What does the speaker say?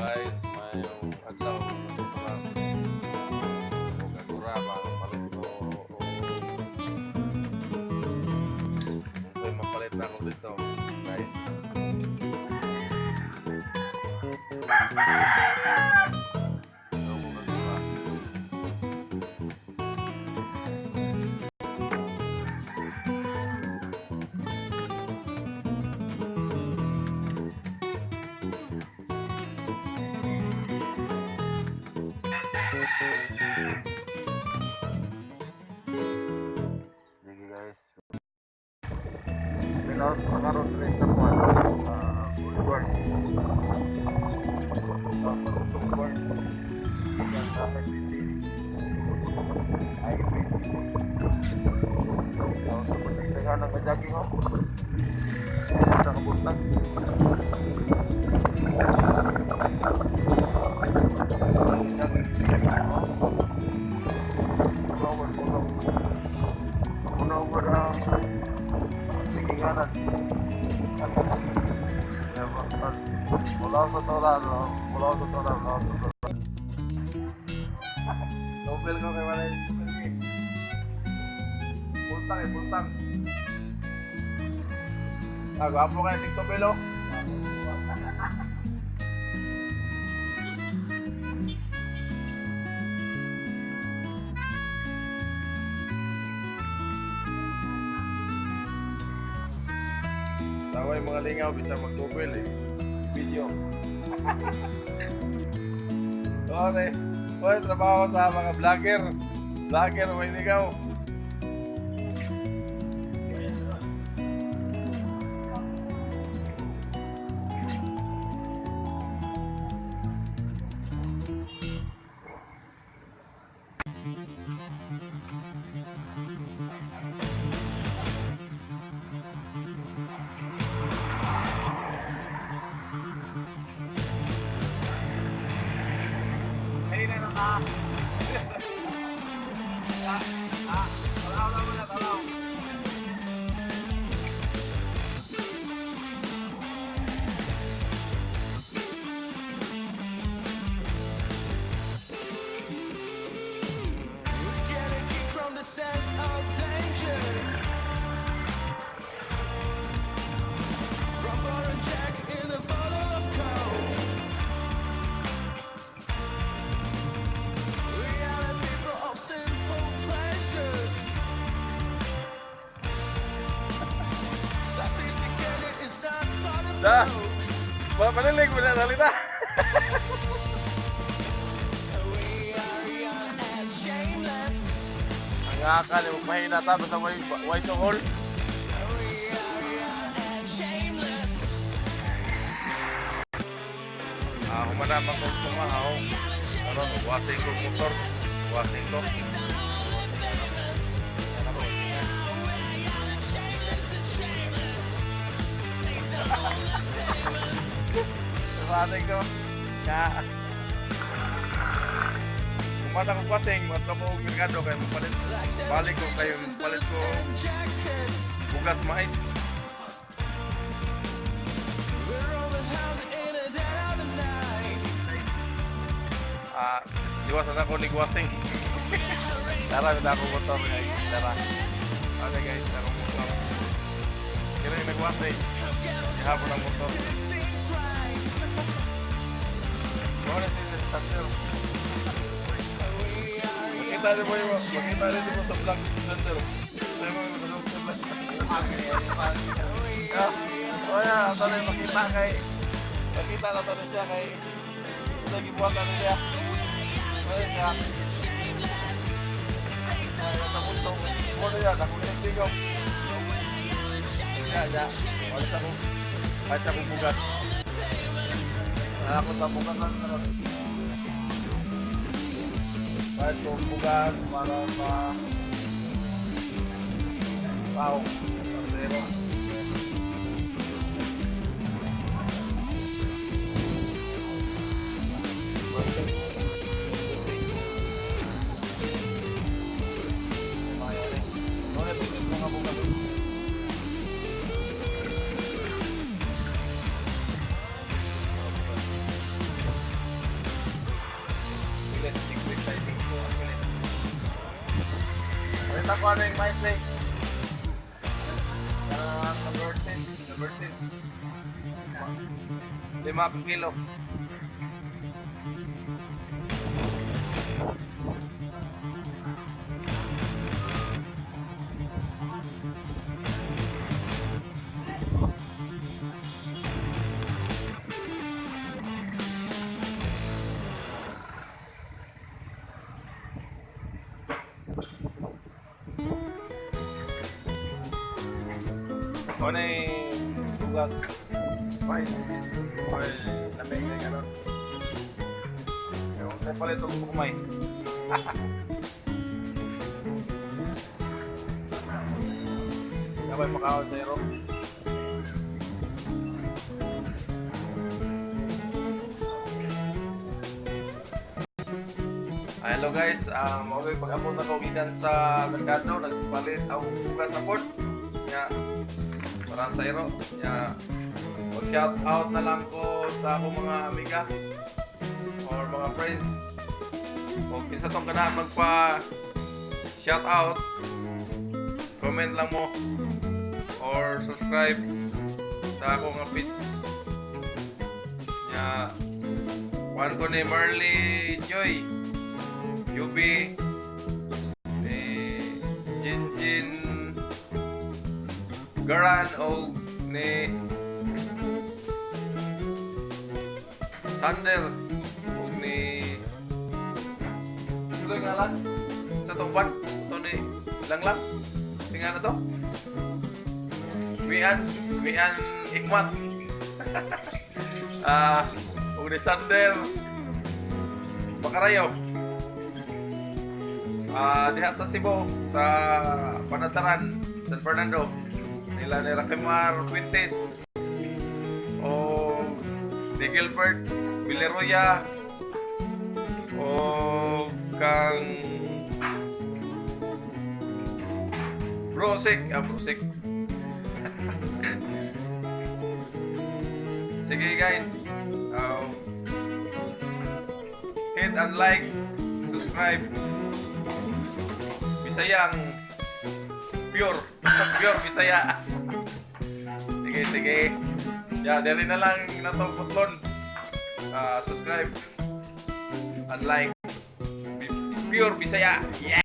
guys, mayong adlaw para magkagura ba palit ko o so mapalit na ako dito guys. Sige guys. Pinos sa karon rin sa kuwan. Boulevard. Boulevard. Yan sa City. Highway. Ako sa pagkakaroon ng jogging ho. Sa kabuntag. Pulau sa solar, no? Pulau sa solar, no? Nobel ko kay Manay. Pultang eh, pultang. Gwapo kayo, TikTok Belo. Saway mga lingaw, bisa mag-double eh. Video. Okay. Hoy, trabaho ko sa mga vlogger. Vlogger, may ligaw. Sense of danger. Rubber and Jack in a bottle of coke. We are the people of simple pleasures. Sophisticated is not part of the Da. Panilig mo na salita. We are young and shameless. Ang akal yung mahina ta basta way sohol. We are young and shameless. Humanamang kong tumahaw. Ano, wasing kong motor. Wasing ko. Wasing ko. Kaya kumata kong wasing, matlo ko merkado kayo mapalit. Balik ko kayo, palit ko bugas mais. Iwasan ako ni wasing. Tara, na ako motor guys. Tara. Okay guys, tara motor. Kira yung nagwasing. Ihapon ang motor. Wala siya sa center. Makita rin mo sa vlog center. Sabi mo yung vlog center. O yan, ito na yung makita kay. Makita na ito na siya kay. Ito yung gibuhatan niya. Ayun nga. Ayun na muntong. Ano yan? Ako kinagtigaw. Yan. Walis ako. Kahit sa akong bugat. Ako sa bugat lang naman. Kahit kong bugat para sa tao. Zero. Palit ako ano yung mais eh. Number 10. Number 10. 5 kilo. O na yung tugas. Mais. O yung lamig na gano'n. Ewan ko pala itong bukumay. Kapag makawad sa iro. Hello guys, okay, pag-abot na kaugigan sa merkado, nagpalit ang bukas na port. Nga, parang sa iro. Nga, mag-shout out na lang ko sa akong mga amiga or mga friend. Kung kinsa tong ganahan magpa-shout out, comment lang mo or subscribe sa akong page. Nga, kuhan ko ni Marley Joy, Yubi, ni Jinjin Garan o ni Sander o ni ito yung ngalan sa tungpan ito ni Langlang tingnan na to Mian Ikmat o ni Sander Bakarayo diha sa Cebu sa Panataran San Fernando nila ni Rakimar Quintes o ni Gilbert Villaroya o kang Brosik sige guys hit and like subscribe Bisayang pure Bisaya. Sige. Ya, dari na lang na to putlon. Subscribe and like. Pure Bisaya. Yeah.